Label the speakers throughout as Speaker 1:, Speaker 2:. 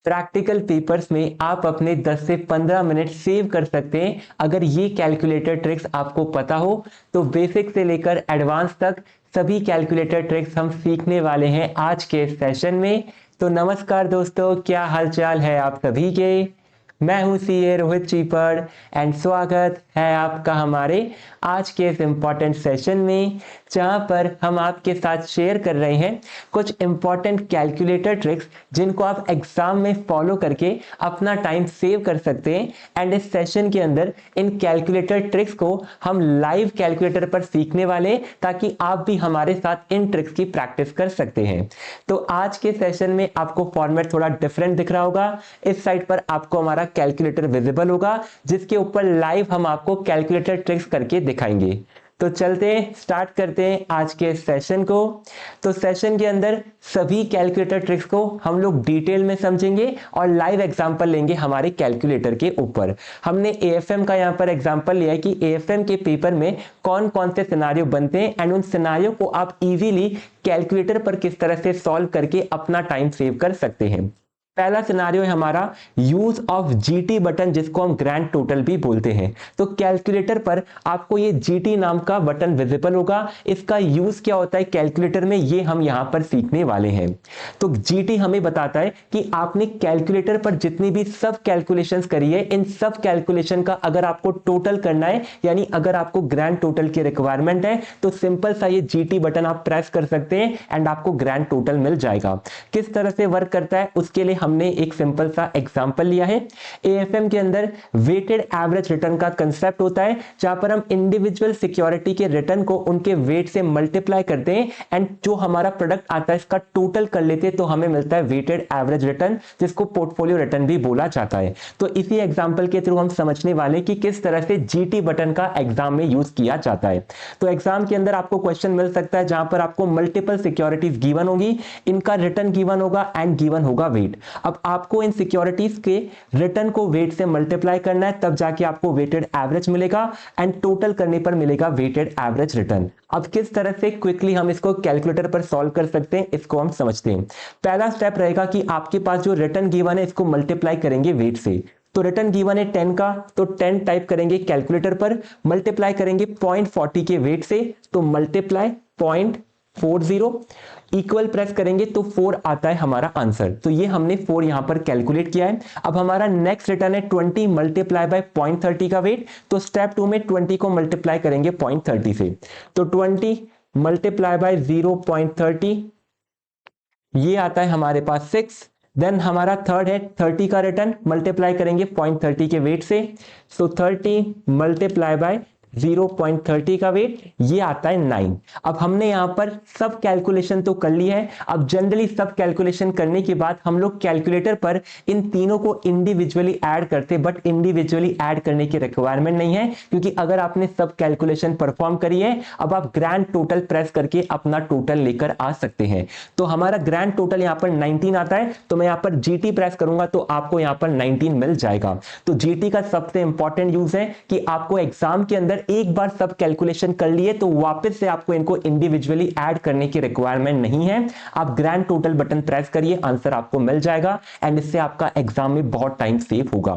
Speaker 1: Practical papers में आप अपने 10 से 15 मिनट सेव कर सकते हैं अगर ये कैलकुलेटर ट्रिक्स आपको पता हो। तो बेसिक से लेकर एडवांस तक सभी कैलकुलेटर ट्रिक्स हम सीखने वाले हैं आज के सेशन में। तो नमस्कार दोस्तों, क्या हालचाल है आप सभी के। मैं हूं सीए रोहित चीपड़ एंड स्वागत है आपका हमारे आज के इस इम्पॉर्टेंट सेशन में, जहां पर हम आपके साथ शेयर कर रहे हैं कुछ इम्पॉर्टेंट कैलकुलेटर ट्रिक्स जिनको आप एग्जाम में फॉलो करके अपना टाइम सेव कर सकते हैं। एंड इस सेशन के अंदर इन कैलकुलेटर ट्रिक्स को हम लाइव कैलकुलेटर पर सीखने वाले हैं, ताकि आप भी हमारे साथ इन ट्रिक्स की प्रैक्टिस कर सकते हैं। तो आज के सेशन में आपको फॉर्मेट थोड़ा डिफरेंट दिख रहा होगा। इस साइड पर आपको हमारा कैलकुलेटर विजिबल होगा, जिसके ऊपर लाइव हम आपको कैलकुलेटर ट्रिक्स करके दिखाएंगे। तो चलते हैं, स्टार्ट करते हैं आज के सेशन को। तो सेशन के अंदर सभी कैलकुलेटर ट्रिक्स को हम लोग डिटेल में समझेंगे और लाइव एग्जांपल लेंगे हमारे कैलकुलेटर के ऊपर। हमने एएफएम का यहाँ पर एग्जांपल लिया है कि एएफएम के पेपर में कौन कौन से सिनारियो बनते हैं एंड उन सिनारियो को आप इजीली कैलकुलेटर पर किस तरह से सॉल्व करके अपना टाइम सेव कर सकते हैं। पहला सिनारियो है हमारा यूज ऑफ जीटी बटन, जिसको हम ग्रैंड टोटल भी बोलते हैं। तो कैलकुलेटर पर आपको ये जीटी नाम का बटन विजिबल होगा। इसका यूज क्या होता है कैलकुलेटर में, ये हम यहां पर सीखने वाले हैं। तो जीटी हमें बताता है कि आपने कैलकुलेटर पर जितनी भी सब कैलकुलेशंस करी है, इन सब कैलकुलेशन का अगर आपको टोटल करना है, यानी अगर आपको ग्रैंड टोटल की रिक्वायरमेंट है, तो सिंपल सा ये जीटी बटन आप प्रेस कर सकते हैं एंड आपको ग्रैंड टोटल मिल जाएगा। किस तरह से वर्क करता है उसके लिए हमने एक सिंपल सा एग्जांपल लिया है। एएफएम के अंदर वेटेड एवरेज रिटर्न का कंसेप्ट होता है, जहां पर हम इंडिविजुअल सिक्योरिटी के रिटर्न को उनके वेट से मल्टीप्लाई करते हैं एंड जो हमारा प्रोडक्ट आता है इसका टोटल कर लेते हैं, तो हमें मिलता है वेटेड एवरेज रिटर्न, जिसको पोर्टफोलियो रिटर्न भी बोला जाता है। तो इसी एग्जांपल के थ्रू हम समझने वाले कि किस तरह से जीटी बटन का एग्जाम में यूज किया जाता है। तो एग्जाम के अंदर आपको क्वेश्चन मिल सकता है जहां पर आपको मल्टीपल सिक्योरिटीज गिवन होगी, इनका रिटर्न गिवन होगा एंड गिवन होगा वेट। अब आपको इन सिक्योरिटीज के रिटर्न को वेट से मल्टीप्लाई करना है, तब जाके आपको वेटेड एवरेज मिलेगा एंड टोटल करने पर मिलेगा वेटेड एवरेज रिटर्न। अब किस तरह से क्विकली हम इसको कैलकुलेटर पर सॉल्व कर सकते हैं, इसको हम समझते हैं। पहला स्टेप रहेगा कि आपके पास जो रिटर्न गिवन है इसको मल्टीप्लाई करेंगे वेट से। तो रिटर्न गिवन है 10 का, तो 10 टाइप करेंगे कैलकुलेटर पर, मल्टीप्लाई करेंगे 0.40 के वेट से, तो मल्टीप्लाई 0.40, इक्वल प्रेस करेंगे तो 4 आता है हमारा आंसर। तो ये हमने 4 यहां पर कैलकुलेट किया है। अब हमारा नेक्स्ट रिटर्न है 20 मल्टीप्लाई बाय 0.30 का वेट। तो स्टेप 2 में 20 को मल्टीप्लाई करेंगे 0.30 से, तो 20 मल्टीप्लाई बाय 0.30, ये आता है हमारे पास 6। देन हमारा थर्ड है 30 का रिटर्न, मल्टीप्लाई करेंगे 0.30 के वेट से, सो 30 मल्टीप्लाई बाय 0.30 का वेट, ये आता है 9। अब हमने यहां पर सब कैलकुलेशन तो कर ली है। अब जनरली सब कैलकुलेशन करने के बाद हम लोग कैलकुलेटर पर इन तीनों को इंडिविजुअली ऐड करते, बट इंडिविजुअली ऐड करने की रिक्वायरमेंट नहीं है, क्योंकि अगर आपने सब कैलकुलेशन परफॉर्म करी है, अब आप ग्रैंड टोटल प्रेस करके अपना टोटल लेकर आ सकते हैं। तो हमारा ग्रैंड टोटल यहां पर 19 आता है, तो मैं यहां पर जीटी प्रेस करूंगा तो आपको यहां पर 19 मिल जाएगा। तो जीटी का सबसे इंपॉर्टेंट यूज है कि आपको एग्जाम के अंदर एक बार सब कैलकुलेशन कर लिए तो वापस से आपको इनको इंडिविजुअली ऐड करने की रिक्वायरमेंट नहीं है। आप ग्रैंड टोटल बटन प्रेस करिए, आंसर आपको मिल जाएगा एंड इससे आपका एग्जाम में बहुत टाइम सेव होगा।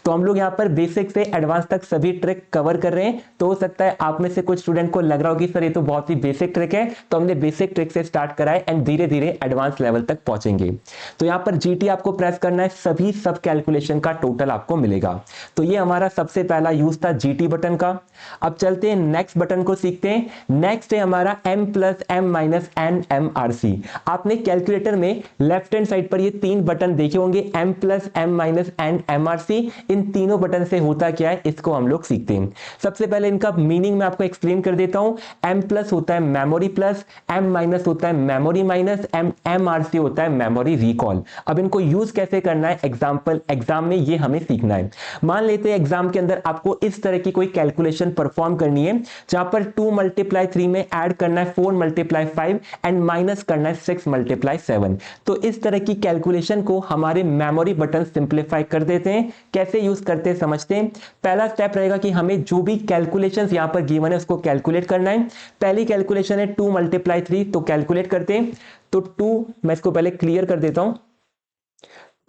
Speaker 1: तो हम लोग यहां पर बेसिक से एडवांस तक सभी ट्रिक कवर कर रहे हैं। तो हो सकता है आप में से कुछ स्टूडेंट को लग रहा हो कि सर ये तो बहुत ही बेसिक ट्रिक है, तो हमने बेसिक ट्रिक से स्टार्ट करा है एंड धीरे धीरे एडवांस लेवल तक पहुंचेंगे। तो यहां पर जीटी आपको प्रेस करना है, सभी सब कैलकुलेशन का टोटल आपको मिलेगा। तो ये हमारा सबसे पहला यूज था जीटी बटन का। अब चलते हैं नेक्स्ट बटन को सीखते हैं। नेक्स्ट है हमारा m plus m minus n MRC। आपने कैलकुलेटर में लेफ्ट हैंड साइड पर ये 3 बटन देखे होंगे, m plus m minus n MRC। इन तीनों बटन से होता क्या है इसको हम लोग सीखते हैं। सबसे पहले इनका मीनिंग मैं आपको एक्सप्लेन कर देता हूं। m प्लस होता है मेमोरी प्लस, m माइनस होता है मेमोरी माइनस, MRC होता है मेमोरी रिकॉल। अब इनको यूज कैसे करना है एग्जाम में ये हमें सीखना है। मान लेते हैं एग्जाम के अंदर आपको इस तरह की कोई कैलकुलेशन परफॉर्म करनी है, जहां पर 2 मल्टीप्लाई 3 में ऐड करना है 4 मल्टीप्लाई 5 एंड माइनस करना है 6 मल्टीप्लाई 7। तो इस तरह की कैलकुलेशन को हमारे मेमोरी बटन सिंप्लीफाई कर देते हैं। कैसे यूज करते हैं समझते हैं। पहला स्टेप रहेगा कि हमें जो भी कैलकुलेशंस यहां पर गिवन है उसको कैलकुलेट करना है। पहली कैलकुलेशन है 2 मल्टीप्लाई 3, तो कैलकुलेट करते हैं। तो 2, मैं इसको पहले क्लियर कर देता हूं।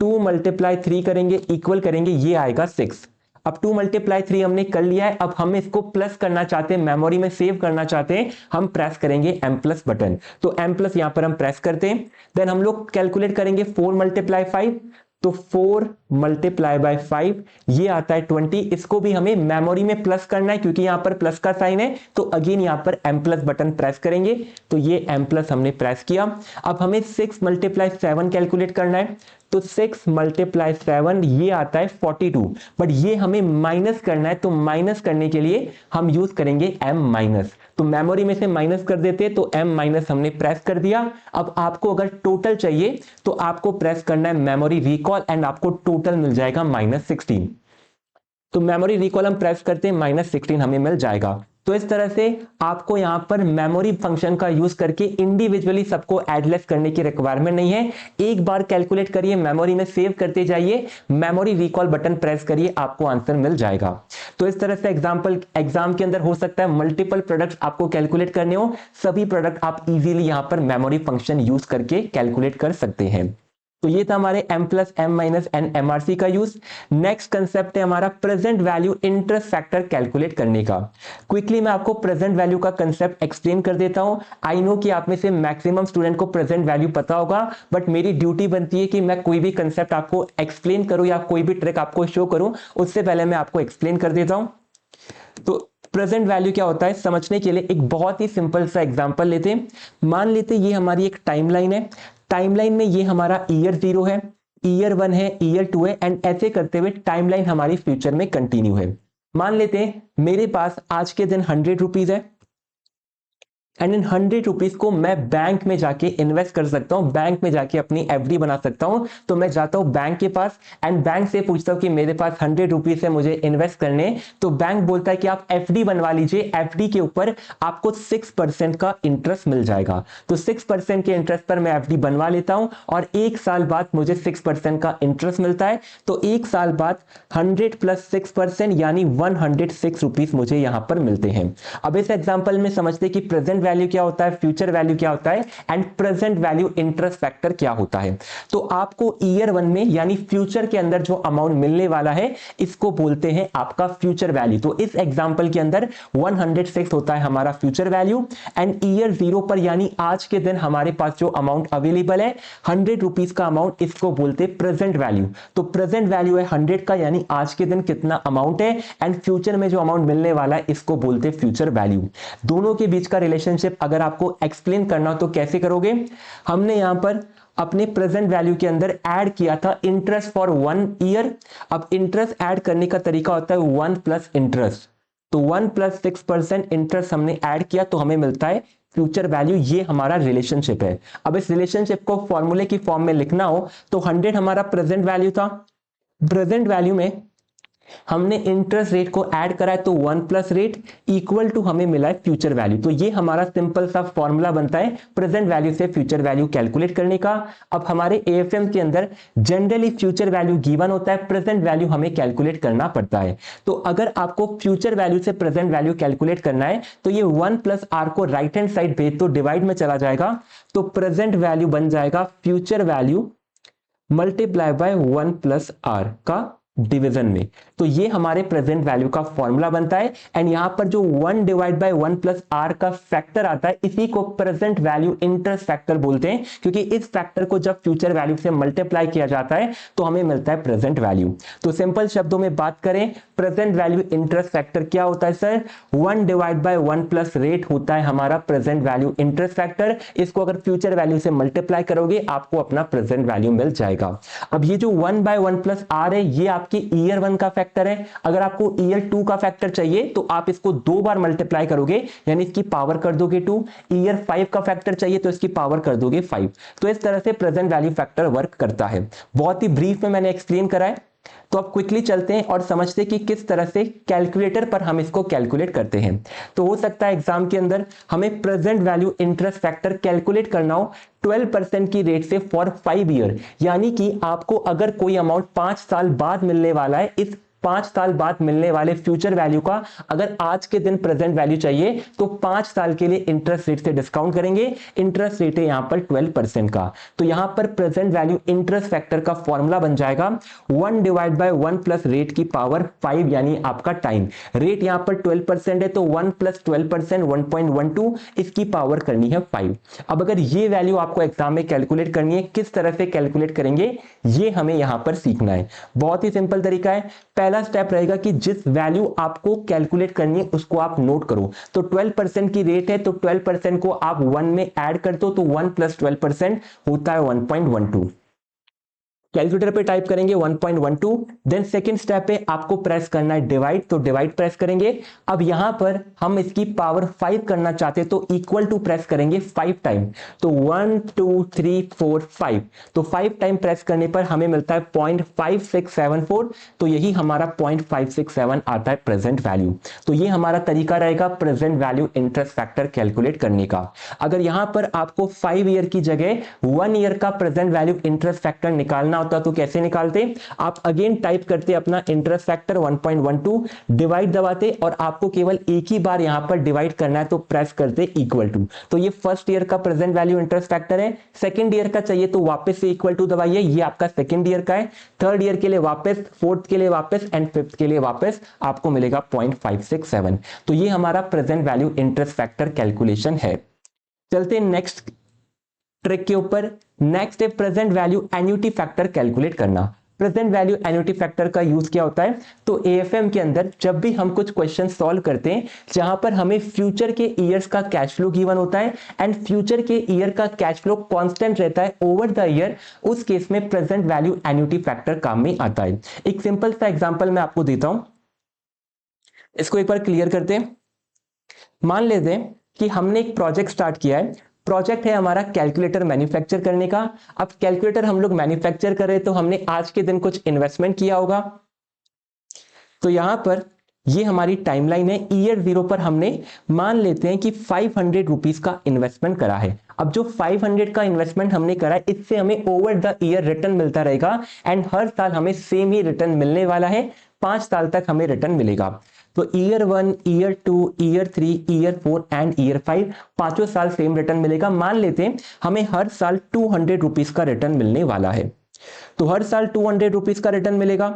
Speaker 1: 2 मल्टीप्लाई 3 करेंगे, इक्वल करेंगे, ये आएगा 6। अब 2 मल्टीप्लाई 3 हमने कर लिया है, अब हम इसको प्लस करना चाहते हैं, मेमोरी में सेव करना चाहते हैं, हम प्रेस करेंगे M प्लस बटन। तो M प्लस यहां पर हम प्रेस करते हैं। देन हम लोग कैलकुलेट करेंगे 4 मल्टीप्लाई 5, तो 4 मल्टीप्लाई बाय 5 ये आता है 20। इसको भी हमें मेमोरी में प्लस करना है क्योंकि यहां पर प्लस का साइन है, तो अगेन यहां पर M प्लस बटन प्रेस करेंगे, तो ये M प्लस हमने प्रेस किया। अब हमें 6 मल्टीप्लाई 7 कैलकुलेट करना है, तो 6 मल्टीप्लाई 7 ये आता है 42, बट ये हमें माइनस करना है, तो माइनस करने के लिए हम यूज करेंगे M माइनस। तो मेमोरी में से माइनस कर देते, तो M माइनस हमने प्रेस कर दिया। अब आपको अगर टोटल चाहिए तो आपको प्रेस करना है मेमोरी रिकॉल एंड आपको टोटल मिल जाएगा -16। तो मेमोरी रिकॉल हम प्रेस करते हैं, -16 हमें मिल जाएगा। तो इस तरह से आपको यहां पर मेमोरी फंक्शन का यूज करके इंडिविजुअली सबको एडलेस करने की रिक्वायरमेंट नहीं है। एक बार कैलकुलेट करिए, मेमोरी में सेव करते जाइए, मेमोरी रिकॉल बटन प्रेस करिए, आपको आंसर मिल जाएगा। तो इस तरह से एग्जाम के अंदर हो सकता है मल्टीपल प्रोडक्ट्स आपको कैलकुलेट करने हो, सभी प्रोडक्ट आप इजीली यहां पर मेमोरी फंक्शन यूज करके कैलकुलेट कर सकते हैं। तो ये था हमारे M plus M minus N MRC का यूज। नेक्स्ट कंसेप्ट है हमारा present value interest factor calculate करने का। क्विकली मैं आपको प्रेजेंट वैल्यू का कंसेप्ट एक्सप्लेन कर देता हूं। आई नो कि आप में से मैक्सिमम स्टूडेंट को प्रेजेंट वैल्यू पता होगा, बट मेरी ड्यूटी बनती है कि मैं कोई भी कंसेप्ट आपको एक्सप्लेन करूं या कोई भी ट्रिक आपको शो करूं, उससे पहले मैं आपको एक्सप्लेन कर देता हूं। तो प्रेजेंट वैल्यू क्या होता है समझने के लिए एक बहुत ही सिंपल सा एग्जांपल लेते हैं। मान लेते ये हमारी एक टाइमलाइन है, टाइमलाइन में ये हमारा ईयर 0 है, ईयर 1 है, ईयर 2 है, एंड ऐसे करते हुए टाइमलाइन हमारी फ्यूचर में कंटिन्यू है। मान लेते हैं मेरे पास आज के दिन 100 रुपीज है, एंड इन 100 रुपीज को मैं बैंक में जाके इन्वेस्ट कर सकता हूं, बैंक में जाके अपनी एफडी बना सकता हूं। तो मैं जाता हूं बैंक के पास एंड बैंक से पूछता हूं कि मेरे पास 100 रुपीज है, मुझे इन्वेस्ट करने। तो बैंक बोलता है कि आप एफडी बनवा लीजिए, एफडी के ऊपर आपको 6% का इंटरेस्ट मिल जाएगा। तो 6% के इंटरेस्ट पर मैं एफडी बनवा लेता हूं और 1 साल बाद मुझे 6% का इंटरेस्ट मिलता है। तो 1 साल बाद 100 प्लस 6% यानी 106 रुपीज मुझे यहां पर मिलते हैं। अब इस एग्जाम्पल में समझते कि प्रेजेंट वैल्यू क्या होता है, फ्यूचर वैल्यू क्या होता है, and present value interest factor क्या होता है। तो आपको ईयर 1 में यानी फ्यूचर के अंदर जो अमाउंट मिलने वाला है इसको बोलते हैं आपका फ्यूचर वैल्यू। तो इस एग्जांपल के अंदर 106 होता है हमारा फ्यूचर वैल्यू, एंड ईयर 0 पर यानी आज के दिन हमारे पास जो अमाउंट अवेलेबल है 100 रुपीज का अमाउंट, इसको बोलते हैं प्रेजेंट वैल्यू। तो प्रेजेंट वैल्यू है 100 का यानी आज के दिन कितना अमाउंट है, एंड फ्यूचर में जो अमाउंट मिलने वाला है इसको बोलते हैं फ्यूचर वैल्यू। दोनों के बीच का रिलेशनशिप अगर आपको एक्सप्लेन करना हो तो कैसे करोगे। हमने यहां पर अपने प्रेजेंट वैल्यू के अंदर ऐड किया था इंटरेस्ट फॉर 1 ईयर। अब इंटरेस्ट ऐड करने का तरीका होता है 1 प्लस इंटरेस्ट। तो 1 प्लस 6% इंटरेस्ट हमने ऐड किया तो हमें मिलता है फ्यूचर वैल्यू। ये हमारा रिलेशनशिप है। अब इस रिलेशनशिप को फॉर्मूले की फॉर्म में लिखना हो तो 100 हमारा प्रेजेंट वैल्यू था, प्रेजेंट वैल्यू में हमने इंटरेस्ट रेट को ऐड करा है तो 1 प्लस रेट इक्वल टू हमें मिला है फ्यूचर वैल्यू। तो ये हमारा सिंपल सा फॉर्मूला बनता है प्रेजेंट वैल्यू से फ्यूचर वैल्यू कैलकुलेट करने का। अब हमारे एएफएम के अंदर जनरली फ्यूचर वैल्यू गिवन होता है, प्रेजेंट वैल्यू हमें कैलकुलेट करना पड़ता है। तो अगर आपको फ्यूचर वैल्यू से प्रेजेंट वैल्यू कैलकुलेट करना है तो ये 1 प्लस आर को राइट हैंड साइड भेज तो डिवाइड में चला जाएगा, तो प्रेजेंट वैल्यू बन जाएगा future value multiply by 1 plus R का डिवीजन में। तो ये हमारे प्रेजेंट वैल्यू का फॉर्मूला बनता है, एंड यहां पर जो 1 डिवाइड बाय 1 प्लस आर का फैक्टर आता है इसी को प्रेजेंट वैल्यू इंटरेस्ट फैक्टर बोलते हैं, क्योंकि इस फैक्टर को जब फ्यूचर वैल्यू से मल्टीप्लाई किया जाता है तो हमें मिलता है प्रेजेंट वैल्यू। तो सिंपल शब्दों में बात करें प्रेजेंट वैल्यू इंटरेस्ट फैक्टर क्या होता है sir, 1 divide by 1 plus rate होता है हमारा प्रेजेंट वैल्यू इंटरेस्ट फैक्टर। इसको अगर फ्यूचर वैल्यू से मल्टीप्लाई करोगे आपको अपना प्रेजेंट वैल्यू मिल जाएगा। अब ये जो 1 बाय 1 प्लस आर है ये आपकी ईयर 1 का फैक्टर है। अगर आपको ईयर 2 का फैक्टर चाहिए तो आप इसको 2 बार मल्टीप्लाई करोगे यानी इसकी पावर कर दोगे 2। ईयर 5 का फैक्टर चाहिए तो इसकी पावर कर दोगे 5। तो इस तरह से प्रेजेंट वैल्यू फैक्टर वर्क करता है। बहुत ही ब्रीफ में मैंने एक्सप्लेन करा है। तो अब क्विकली चलते हैं और समझते हैं कि किस तरह से कैलकुलेटर पर हम इसको कैलकुलेट करते हैं। तो हो सकता है एग्जाम के अंदर हमें present value interest factor calculate करना हो 12% की रेट से फॉर 5 ईयर, यानी कि आपको अगर कोई अमाउंट 5 साल बाद मिलने वाला है इस 5 साल बाद मिलने वाले फ्यूचर वैल्यू का अगर आज के दिन प्रेजेंट वैल्यू चाहिए तो 5 साल के लिए इंटरेस्ट रेट से डिस्काउंट करेंगे। इंटरेस्ट रेट है यहां पर 12% का, तो यहां पर प्रेजेंट वैल्यू इंटरेस्ट फैक्टर का फॉर्मूला बन जाएगा 1 डिवाइड बाय 1 प्लस रेट की पावर 5, यानी आपका टाइम। रेट यहां पर 12% है तो 1 प्लस 12% 1.12, इसकी पावर करनी है 5। अब अगर ये वैल्यू आपको एग्जाम में कैलकुलेट करनी है, किस तरह से कैलकुलेट करेंगे ये हमें यहां पर सीखना है। बहुत ही सिंपल तरीका है। पहला स्टेप रहेगा कि जिस वैल्यू आपको कैलकुलेट करनी है उसको आप नोट करो। तो 12% की रेट है तो 12% को आप 1 में ऐड कर दो, तो 1 प्लस 12% होता है 1.12। कैलकुलेटर पे टाइप करेंगे 1.12। देन सेकंड स्टेप पे आपको प्रेस करना है डिवाइड, तो डिवाइड प्रेस करेंगे। अब यहां पर हम इसकी पावर 5 करना चाहते हैं तो इक्वल टू प्रेस करेंगे 5 टाइम, तो 1 2 3 4 5, तो 5 टाइम प्रेस करने पर हमें मिलता है 0.5674, तो यही हमारा 0.567 आता है प्रेजेंट वैल्यू। तो ये हमारा तरीका रहेगा present value interest factor calculate करने का। अगर यहां पर आपको 5 ईयर की जगह 1 ईयर का प्रेजेंट वैल्यू इंटरेस्ट फैक्टर निकालना होता तो कैसे निकालते? आप अगेन टाइप करते अपना इंटरेस्ट फैक्टर 1.12, डिवाइड दबाते और आपको केवल एक ही बार यहां पर डिवाइड करना है तो प्रेस करते इक्वल टू। तो ये फर्स्ट ईयर का प्रेजेंट वैल्यू इंटरेस्ट फैक्टर है। सेकंड ईयर का चाहिए तो वापस से इक्वल टू दबाइए, ये आपका सेकंड ईयर का है। थर्ड ईयर के लिए वापस, फोर्थ के लिए वापस एंड फिफ्थ के लिए वापस, आपको मिलेगा 0.567। तो ये हमारा present value interest factor calculation है। चलते नेक्स्ट ट्रिक के ऊपर। नेक्स्ट है present value annuity factor calculate करना। प्रेजेंट वैल्यू एन्युटी फैक्टर का यूज क्या होता है? तो एएफएम के अंदर जब भी हम कुछ क्वेश्चन सॉल्व करते हैं जहां पर हमें फ्यूचर के ईयर्स का कैश फ्लो गिवन होता है एंड फ्यूचर के ईयर का कैश फ्लो कांस्टेंट रहता है ओवर द ईयर, उस केस में प्रेजेंट वैल्यू एन्युटी फैक्टर काम में आता है। एक सिंपल सा एग्जांपल मैं आपको देता हूं, इसको एक बार क्लियर करते हैं। मान लेते हैं कि हमने एक प्रोजेक्ट स्टार्ट किया है। प्रोजेक्ट है हमारा कैलकुलेटर मैन्युफैक्चर करने का। अब कैलकुलेटर हम लोग मैन्युफैक्चर कर रहे हैं तो हमने आज के दिन कुछ इन्वेस्टमेंट किया होगा। तो यहां पर ये हमारी टाइमलाइन है। ईयर 0 पर हमने मान लेते हैं कि 500 रुपीज का इन्वेस्टमेंट करा है। अब जो 500 का इन्वेस्टमेंट हमने करा है इससे हमें ओवर द ईयर रिटर्न मिलता रहेगा एंड हर साल हमें सेम ही रिटर्न मिलने वाला है। 5 साल तक हमें रिटर्न मिलेगा। तो year 1, year 2, year 3, year 4 and year 5, पांचों साल सेम रिटर्न मिलेगा। मान लेते हैं हमें हर साल 200 रुपीज का रिटर्न मिलने वाला है। तो हर साल 200 रुपीज का रिटर्न मिलेगा।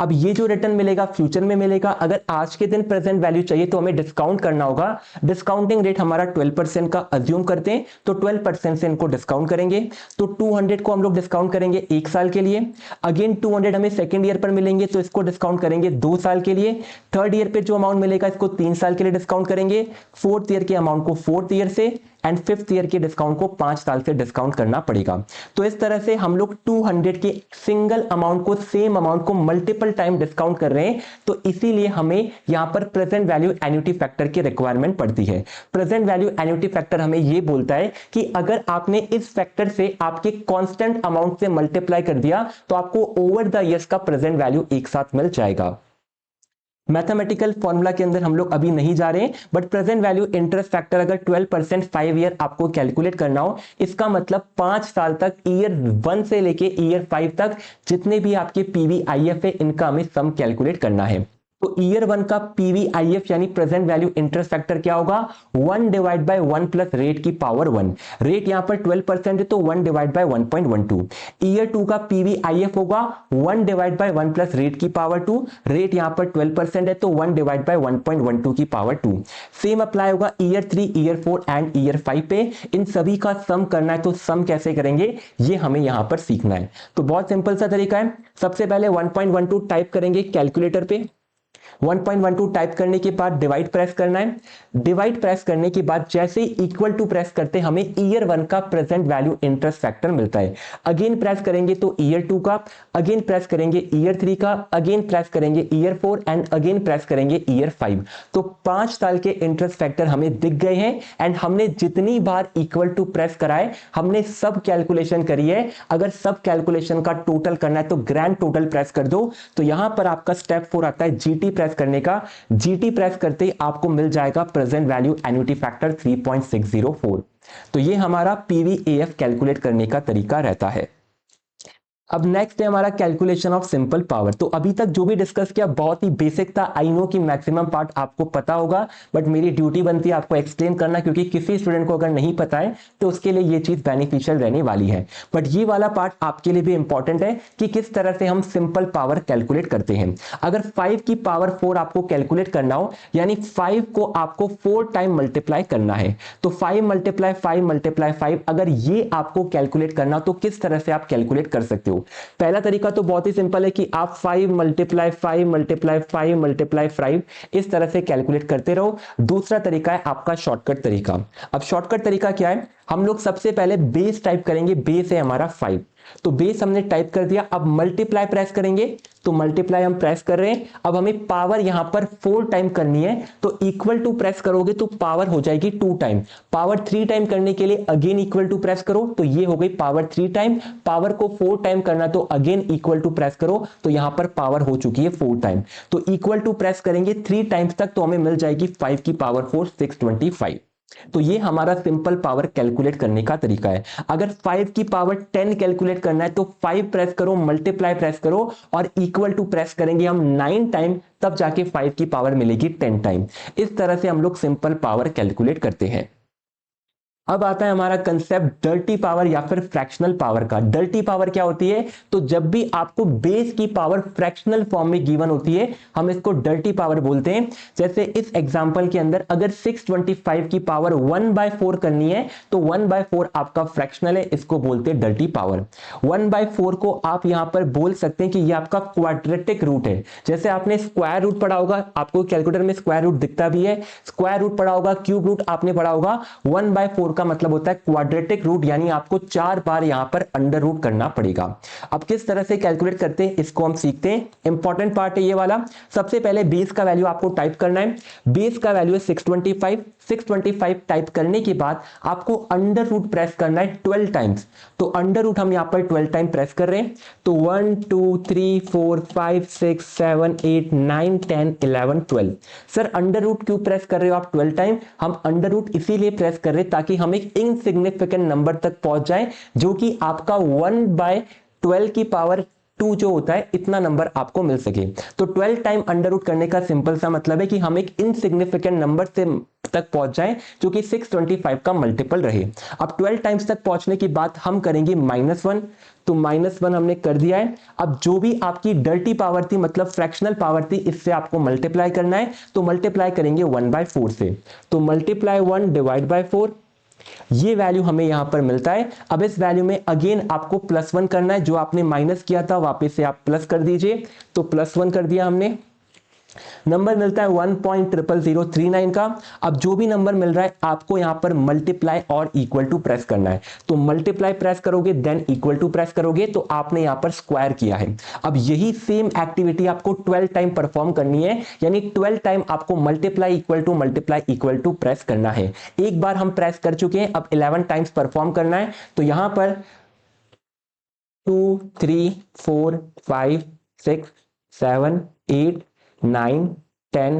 Speaker 1: अब ये जो रिटर्न मिलेगा फ्यूचर में मिलेगा। अगर आज के दिन प्रेजेंट वैल्यू चाहिए तो हमें डिस्काउंट करना होगा। डिस्काउंटिंग रेट हमारा 12% का अज्यूम करते हैं, तो 12% से इनको डिस्काउंट करेंगे। तो 200 को हम लोग डिस्काउंट करेंगे 1 साल के लिए। अगेन 200 हमें सेकेंड ईयर पर मिलेंगे तो इसको डिस्काउंट करेंगे 2 साल के लिए। थर्ड ईयर पे जो अमाउंट मिलेगा इसको 3 साल के लिए डिस्काउंट करेंगे। फोर्थ ईयर के अमाउंट को फोर्थ ईयर से एंड फिफ्थ ईयर के डिस्काउंट को 5 साल से डिस्काउंट करना पड़ेगा। तो इस तरह से हम लोग 200 के सिंगल अमाउंट को, सेम अमाउंट को मल्टीपल टाइम डिस्काउंट कर रहे हैं। तो इसीलिए हमें यहां पर प्रेजेंट वैल्यू एन्युटी फैक्टर की रिक्वायरमेंट पड़ती है। प्रेजेंट वैल्यू एन्युटी फैक्टर हमें यह बोलता है कि अगर आपने इस फैक्टर से आपके कांस्टेंट अमाउंट से मल्टीप्लाई कर दिया तो आपको ओवर द ईयर्स का प्रेजेंट वैल्यू एक साथ मिल जाएगा। मैथमेटिकल फॉर्मूला के अंदर हम लोग अभी नहीं जा रहे हैं, but present value interest factor अगर 12% 5 ईयर आपको कैलकुलेट करना हो, इसका मतलब 5 साल तक ईयर 1 से लेके ईयर 5 तक जितने भी आपके पीवीआईएफ है इनका हमें सम कैलकुलेट करना है। तो ईयर 1 का पीवीआईएफ यानी प्रेजेंट वैल्यू इंटरेस्ट फैक्टर क्या होगा? 1 डिवाइड बाय 1 प्लस रेट की पावर 1। रेट यहां पर 12% है तो 1 डिवाइड बाय 1.12। ईयर 2 का पीवीआईएफ होगा 1 डिवाइड बाय 1 प्लस रेट की पावर 2। रेट यहां पर 12% है तो 1 डिवाइड बाय 1.12 की पावर 2। सेम अप्लाई होगा ईयर 3, ईयर 4 एंड ईयर 5 पे। इन सभी का सम करना है तो सम कैसे करेंगे ये हमें यहां पर सीखना है। तो बहुत सिंपल सा तरीका है। सबसे पहले 1.12 टाइप करेंगे कैलकुलेटर पे। 1.12 टाइप करने के बाद डिवाइड प्रेस करना है। डिवाइड प्रेस करने के बाद जैसे ही इक्वल टू प्रेस करते हमें ईयर 1 का प्रेजेंट वैल्यू इंटरेस्ट फैक्टर मिलता है। अगेन प्रेस करेंगे तो ईयर 2 का, अगेन प्रेस करेंगे ईयर 3 का, अगेन प्रेस करेंगे ईयर 4 एंड अगेन प्रेस करेंगे ईयर 5। तो 5 साल के इंटरेस्ट फैक्टर हमें दिख गए हैं एंड हमने जितनी बार इक्वल टू प्रेस कराए हमने सब कैलकुलेशन करी है। अगर सब कैलकुलेशन का टोटल करना है तो ग्रैंड टोटल प्रेस कर दो। तो यहां पर आपका स्टेप 4 आता है जीटी प्रेस करने का। जीटी प्रेस करते ही आपको मिल जाएगा प्रेजेंट वैल्यू एन्युटी फैक्टर 3.604। तो ये हमारा पीवीएएफ कैलकुलेट करने का तरीका रहता है। अब नेक्स्ट है हमारा कैलकुलेशन ऑफ सिंपल पावर। तो अभी तक जो भी डिस्कस किया बहुत ही बेसिक था, आई नो कि मैक्सिमम पार्ट आपको पता होगा, बट मेरी ड्यूटी बनती है आपको एक्सप्लेन करना, क्योंकि किसी स्टूडेंट को अगर नहीं पता है तो उसके लिए ये चीज बेनिफिशियल रहने वाली है। बट ये वाला पार्ट आपके लिए भी इंपॉर्टेंट है कि किस तरह से हम सिंपल पावर कैलकुलेट करते हैं। अगर 5 की पावर 4 आपको कैलकुलेट करना हो, यानी 5 को आपको 4 टाइम मल्टीप्लाई करना है, तो 5 मल्टीप्लाई 5 मल्टीप्लाई 5, अगर ये आपको कैलकुलेट करना हो तो किस तरह से आप कैलकुलेट कर सकते हो। पहला तरीका तो बहुत ही सिंपल है कि आप 5 मल्टीप्लाई 5 मल्टीप्लाई 5 मल्टीप्लाई 5 इस तरह से कैलकुलेट करते रहो। दूसरा तरीका है आपका शॉर्टकट तरीका। अब शॉर्टकट तरीका क्या है, हम लोग सबसे पहले बेस टाइप करेंगे, बेस है हमारा 5, तो बेस हमने टाइप कर दिया। अब मल्टीप्लाई प्रेस करेंगे, तो मल्टीप्लाई हम प्रेस कर रहे हैं। अब हमें पावर यहां पर 4 टाइम करनी है, तो इक्वल टू प्रेस करोगे तो पावर हो जाएगी 2 टाइम। पावर 3 टाइम करने के लिए अगेन इक्वल टू प्रेस करो, तो ये हो गई पावर 3 टाइम। पावर को 4 टाइम करना तो अगेन इक्वल टू प्रेस करो, तो यहां पर पावर हो चुकी है 4 टाइम। तो इक्वल टू प्रेस करेंगे 3 टाइम्स तक, तो हमें मिल जाएगी 5 की पावर 4 625। तो ये हमारा सिंपल पावर कैलकुलेट करने का तरीका है। अगर 5 की पावर 10 कैलकुलेट करना है तो 5 प्रेस करो, मल्टीप्लाई प्रेस करो और इक्वल टू प्रेस करेंगे हम 9 टाइम, तब जाके 5 की पावर मिलेगी 10 टाइम। इस तरह से हम लोग सिंपल पावर कैलकुलेट करते हैं। अब आता है हमारा कंसेप्ट डर्टी पावर या फिर फ्रैक्शनल पावर का। डर्टी पावर क्या होती है, तो जब भी आपको बेस की पावर फ्रैक्शनल फॉर्म में गिवन होती है हम इसको डर्टी पावर बोलते हैं। जैसे इस एग्जांपल के अंदर अगर 625 की पावर 1/4 करनी है तो 1/4 आपका फ्रैक्शनल है, इसको बोलते हैं डर्टी पावर। 1/4 को आप यहां पर बोल सकते हैं कि यह आपका क्वाड्रेटिक रूट है। जैसे आपने स्क्वायर रूट पढ़ा होगा, आपको कैलकुलेटर में स्क्वायर रूट दिखता भी है, स्क्वायर रूट पढ़ा होगा, क्यूब रूट आपने पढ़ा होगा। 1/4 का मतलब होता है क्वाड्रेटिक रूट, यानी आपको 4 बार यहां पर अंडर रूट करना पड़ेगा। अब किस तरह से कैलकुलेट करते हैं इसको हम सीखते हैं। इंपॉर्टेंट पार्ट है ये वाला। सबसे पहले बेस का वैल्यू आपको टाइप करना है। बेस का वैल्यू है 625। 625 टाइप करने के बाद आपको अंडर रूट प्रेस करना है 12 टाइम्स। तो अंडर रूट हम यहां पर 12 टाइम प्रेस कर रहे हैं, तो 1 2 3 4 5 6 7 8 9 10 11 12। सर अंडर रूट क्यों प्रेस कर रहे हो आप 12 टाइम? हम अंडर रूट इसीलिए प्रेस कर रहे हैं ताकि हम एक इनसिग्निफिकेंट नंबर तक पहुंच जाए, जो कि आपका 1/12 की पावर 2 जो होता है, इतना नंबर आपको मिल सके। तो 12 टाइम अंडर रूट करने का सिंपल सा मतलब है कि हम एक इनसिग्निफिकेंट नंबर से तक पहुंच जाएं जो कि 625 का मल्टीपल रहे। अब 12 टाइम्स तक पहुंचने की बात हम करेंगे -1, तो -1 हमने कर दिया है। अब जो भी आपकी डर्टी पावर थी, मतलब फ्रैक्शनल पावर थी, इससे आपको मल्टीप्लाई करना है, तो मल्टीप्लाई करेंगे 1/4 से, तो मल्टीप्लाई 1 डिवाइड बाय 4, ये वैल्यू हमें यहां पर मिलता है। अब इस वैल्यू में अगेन आपको +1 करना है, जो आपने माइनस किया था वापस से आप प्लस कर दीजिए, तो +1 कर दिया हमने। नंबर मिलता है 1.00039 का। अब जो भी नंबर मिल रहा है आपको यहां पर मल्टीप्लाई और इक्वल टू प्रेस करना है, तो मल्टीप्लाई प्रेस करोगे देन इक्वल टू प्रेस करोगे, तो आपने यहां पर स्क्वायर किया है। अब यही सेम एक्टिविटी आपको 12 टाइम परफॉर्म करनी है, यानी 12 टाइम आपको मल्टीप्लाई इक्वल टू प्रेस करना है। एक बार हम प्रेस कर चुके हैं, अब 11 टाइम्स परफॉर्म करना है, तो यहां पर 2 3 4 5 6 7 8 9 10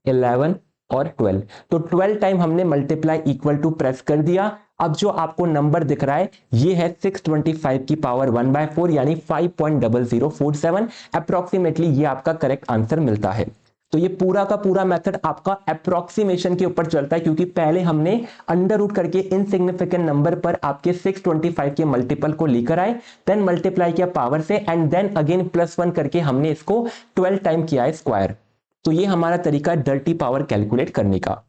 Speaker 1: 11 और 12, तो 12 टाइम हमने मल्टीप्लाई इक्वल टू प्रेस कर दिया। अब जो आपको नंबर दिख रहा है ये है 625 की पावर 1/4, यानी 5.0047। अप्रोक्सीमेटली ये आपका करेक्ट आंसर मिलता है। तो ये पूरा का पूरा मेथड आपका अप्रोक्सीमेशन के ऊपर चलता है, क्योंकि पहले हमने अंडर रूट करके इनसिग्निफिकेंट नंबर पर आपके 625 के मल्टीपल को लेकर आए, देन मल्टीप्लाई किया पावर से, एंड देन अगेन +1 करके हमने इसको 12 टाइम किया है स्क्वायर। तो ये हमारा तरीका है डर्टी पावर कैलकुलेट करने का।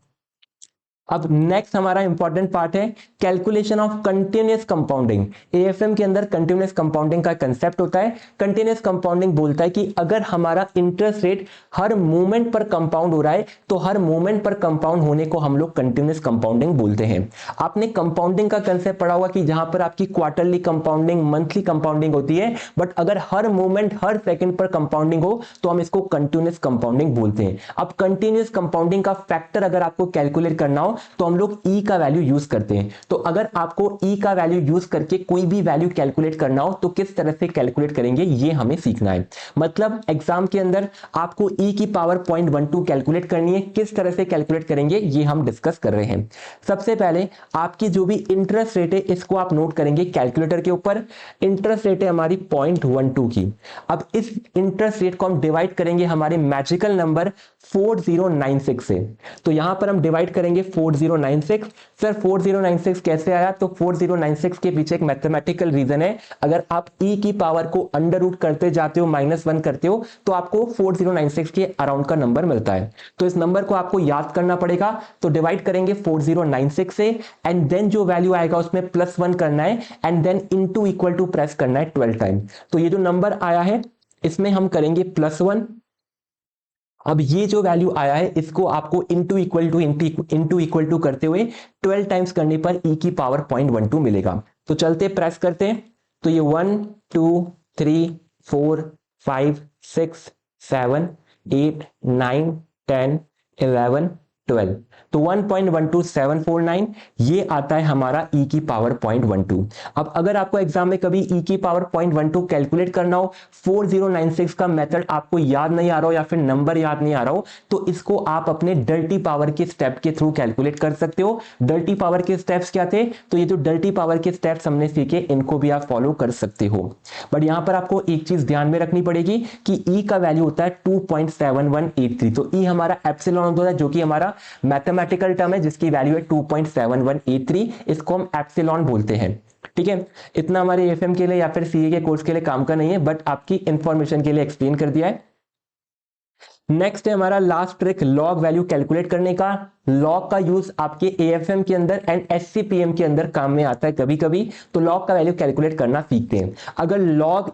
Speaker 1: अब नेक्स्ट हमारा इंपॉर्टेंट पार्ट है calculation of continuous compounding. AFM के अंदर कंटिन्यूअस कंपाउंडिंग का कंसेप्ट होता है। कंटिन्यूअस कंपाउंडिंग बोलता है कि अगर हमारा इंटरेस्ट रेट हर मोमेंट पर कंपाउंड हो रहा है, तो हर मोमेंट पर कंपाउंड होने को हम लोग कंटिन्यूअस कंपाउंडिंग बोलते हैं। आपने कंपाउंडिंग का कंसेप्ट पढ़ा होगा कि जहां पर आपकी क्वार्टरली कंपाउंडिंग, मंथली कंपाउंडिंग होती है, बट अगर हर मोमेंट हर सेकंड पर कंपाउंडिंग हो तो हम इसको कंटिन्यूअस कंपाउंडिंग बोलते हैं। अब कंटिन्यूअस कंपाउंडिंग का फैक्टर अगर आपको कैलकुलेट करना हो तो हम लोग ई का वैल्यू यूज करते हैं। तो अगर आपको ई का वैल्यू यूज करके कोई भी वैल्यू कैलकुलेट करना हो तो किस तरह से कैलकुलेट करेंगे ये हमें सीखना है। मतलब एग्जाम के अंदर आपको ई की पावर 0.12 कैलकुलेट करनी है, किस तरह से कैलकुलेट करेंगे ये हम डिस्कस कर रहे हैं। सबसे पहले आपकी जो भी इंटरेस्ट रेट है इसको आप नोट करेंगे कैलकुलेटर के ऊपर। इंटरेस्ट रेट है हमारी 0.12 की। अब इस इंटरेस्ट रेट को हम डिवाइड करेंगे हमारे मैजिकल नंबर 4096 से। तो यहां पर हम डिवाइड करेंगे 4096। सर 4096 कैसे आया? तो 4096 के पीछे एक मैथमेटिकल रीजन है। अगर आप ई की पावर को अंडर रूट करते जाते हो, -1 करते हो, तो आपको 4096 के अराउंड का नंबर मिलता है। तो इस नंबर को आपको याद करना पड़ेगा। तो डिवाइड करेंगे 4096 से एंड देन जो वैल्यू आएगा उसमें +1 करना है and then into equal to press करना है 12 टाइम। तो ये जो नंबर आया है इसमें हम करेंगे +1। अब ये जो वैल्यू आया है इसको आपको इनटू इक्वल टू करते हुए 12 टाइम्स करने पर ई की पावर 0.12 मिलेगा। तो चलते प्रेस करते हैं। तो ये 1 2 3 4 5 6 7 8 9 10 11 12। तो 1.12749 ये आता है हमारा ई की पावर 0.12। अब अगर आपको एग्जाम में कभी ई की पावर 0.12 कैलकुलेट करना हो, 4096 का मेथड आपको याद नहीं आ रहा हो या फिर नंबर याद नहीं आ रहा हो, तो इसको आप अपने डर्टी पावर के स्टेप के थ्रू कैलकुलेट कर सकते हो। डर्टी पावर के स्टेप्स क्या थे? तो ये जो डर्टी पावर के स्टेप्स हमने सीखे इनको भी आप फॉलो कर सकते हो। बट यहां पर आपको एक चीज ध्यान में रखनी पड़ेगी कि ई का वैल्यू होता है 2.7183। तो ई हमारा एप्सिलॉन होता है जो कि हमारा मैथमेटिकल टर्म है जिसकी वैल्यू है 2.7183। इसको हम एप्सिलॉन बोलते हैं। ठीक है, इतना हमारे एफएम के लिए या फिर सीए के कोर्स के लिए काम का नहीं है, बट आपकी इंफॉर्मेशन के लिए एक्सप्लेन कर दिया है। नेक्स्ट है हमारा last trick log value calculate करने का। लॉग का यूज आपके एएफएम के अंदर एंड एससीपीएम के अंदर काम में आता है कभी कभी। तो लॉग का वैल्यू कैलकुलेट करना सीखते हैं। अगर लॉग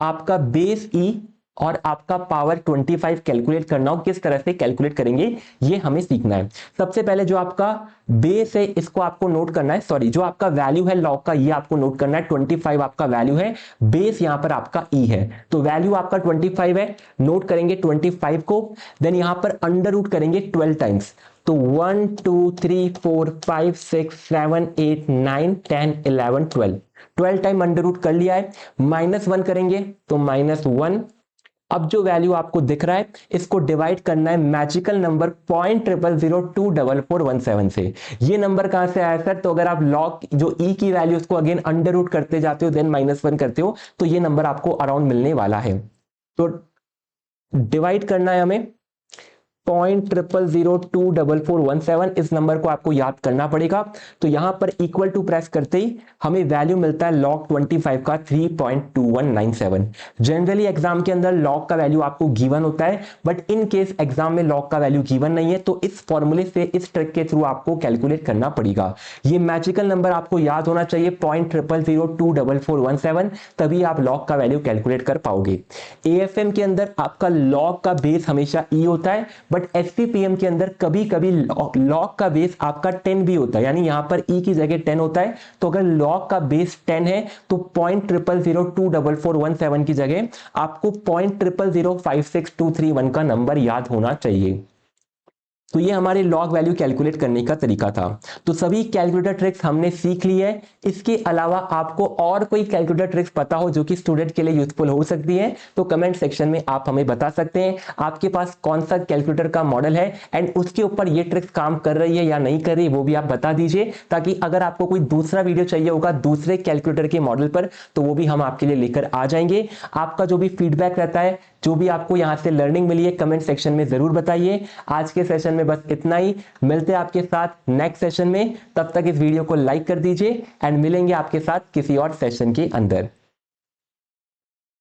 Speaker 1: आपका बेस ई और आपका पावर 25 कैलकुलेट करना हो, किस तरह से कैलकुलेट करेंगे ये हमें सीखना है। सबसे पहले जो आपका बेस है इसको आपको नोट करना है, सॉरी जो आपका वैल्यू है लॉग का ये आपको नोट करना है। 25 आपका वैल्यू है, बेस यहां पर आपका ई है। तो वैल्यू आपका 25 है, नोट करेंगे 25 को, देन यहां पर अंडर रूट करेंगे 12 टाइम्स। तो 1 2 3 4 5 6 7 8 9 10 11 12 टाइम अंडर रूट कर लिया है। -1 करेंगे तो -1। अब जो वैल्यू आपको दिख रहा है इसको डिवाइड करना है मैजिकल नंबर 0.00024417 से। ये नंबर कहां से आया सर? तो अगर आप लॉग जो ई की वैल्यू उसको अगेन अंडर रूट करते जाते हो देन -1 करते हो तो ये नंबर आपको अराउंड मिलने वाला है। तो डिवाइड करना है हमें 0.00024417। इस नंबर को आपको याद करना पड़ेगा। तो यहां पर इक्वल टू प्रेस करते ही हमें वैल्यू मिलता है log 25 का 3.2197। जनरली एग्जाम के अंदर log का वैल्यू आपको गिवन होता है, बट इन केस एग्जाम में log का वैल्यू गिवन नहीं है तो इस फॉर्मूले से इस ट्रिक के थ्रू आपको कैलकुलेट करना पड़ेगा। ये मैजिकल नंबर आपको याद होना चाहिए 0.00024417, तभी आप log का वैल्यू कैलकुलेट कर पाओगे। एएफएम के अंदर आपका log का बेस हमेशा ई होता है, बट एससीपीएम के अंदर कभी कभी लॉग का बेस आपका 10 भी होता है, यानी यहां पर ई की जगह 10 होता है। तो अगर लॉग का बेस 10 है तो 0.00024417 की जगह आपको 0.00056231 का नंबर याद होना चाहिए। तो ये हमारे लॉग वैल्यू कैलकुलेट करने का तरीका था। तो सभी कैलकुलेटर ट्रिक्स हमने सीख ली है। इसके अलावा आपको और कोई कैलकुलेटर ट्रिक्स पता हो जो कि स्टूडेंट के लिए यूजफुल हो सकती है तो कमेंट सेक्शन में आप हमें बता सकते हैं। आपके पास कौन सा कैलकुलेटर का मॉडल है एंड उसके ऊपर ये ट्रिक्स काम कर रही है या नहीं कर रही वो भी आप बता दीजिए, ताकि अगर आपको कोई दूसरा वीडियो चाहिए होगा दूसरे कैलकुलेटर के मॉडल पर तो वो भी हम आपके लिए लेकर आ जाएंगे। आपका जो भी फीडबैक रहता है, जो भी आपको यहां से लर्निंग मिली है, कमेंट सेक्शन में जरूर बताइए। आज के सेशन में बस इतना ही। मिलते हैं आपके साथ नेक्स्ट सेशन में। तब तक इस वीडियो को लाइक कर दीजिए एंड मिलेंगे आपके साथ किसी और सेशन के अंदर।